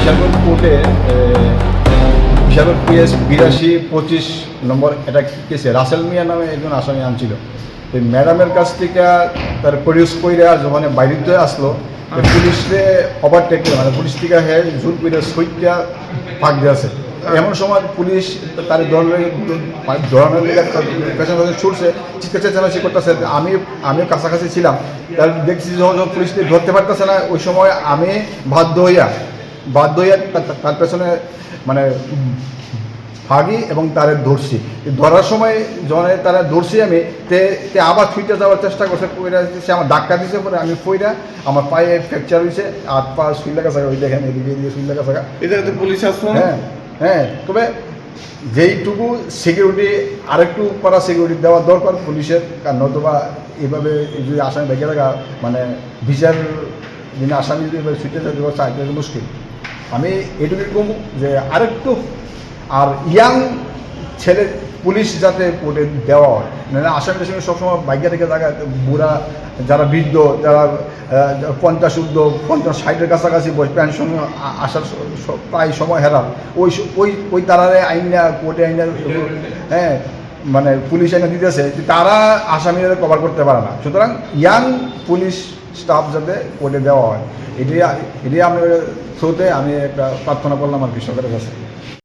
বিশালগড় কোর্টে বিশালগড় PS 82-25 নম্বর এটা কেসে রাসেল মিয়া নামে একজন আসামি আনছিল। এই ম্যাডামের কাছ থেকে তার প্রডিউস করে যখন বাইরে আসলো পুলিশে ওভারটেক মানে পুলিশ থেকে হ্যাঁ জোর করে সইটা ফাঁক দিয়েছে। এমন সময় পুলিশ তার ধরানোর পেছনে ছুটছে, চিৎকার চেঁচামেচি করতেছে। আমিও কাছাকাছি ছিলাম, তার দেখছি যখন পুলিশ ধরতে পারতেছে না, ওই সময় আমি বাধ্য হইয়া তার পেছনে মানে ভাগি এবং তারে ধরছি। ধরার সময় যখন তারা ধরছি আমি তে আবার ছুটে যাওয়ার চেষ্টা করছে, সে আমার ধাক্কা দিয়েছে, পরে আমি পইরা আমার পায়ে ফ্র্যাকচার হয়েছে, হাত পা সুই লাগা থাকা, ওই দেখেন এদিকে এদিকে সুই লাগা থাকা। এটা তো পুলিশ আসলো। হ্যাঁ, তবে যেইটুকু সিকিউরিটি আরেকটু করা সিকিউরিটি দেওয়া দরকার পুলিশের, কারণ নতুবা এভাবে যদি আসামি ভেঙে থাকা মানে বিচার যিনি আসামি যদি এভাবে ছুটে যেতে চায় এটা মুশকিল। আমি এটুকুই কম যে আরেকটু আর ইয়াং ছেলে পুলিশ যাতে কোর্টে দেওয়া হয়, মানে আসামির সঙ্গে সবসময় বাইকে থেকে জায়গায় বুড়া যারা বৃদ্ধ, যারা 50 ঊর্ধ্ব 50-60-এর কাছাকাছি বয়স, পেনশন আসার প্রায় সময় হেরা, ওই তারারে আইনা কোর্টে আইনা হ্যাঁ মানে পুলিশ আইনা দিতেছে, তারা আসামিরা কভার করতে পারে না। সুতরাং ইয়াং পুলিশ স্টাফ যাতে কোর্টে দেওয়া হয়, এটি আমি থ্রুতে আমি একটা প্রার্থনা করলাম আর কি সরকারের কাছে।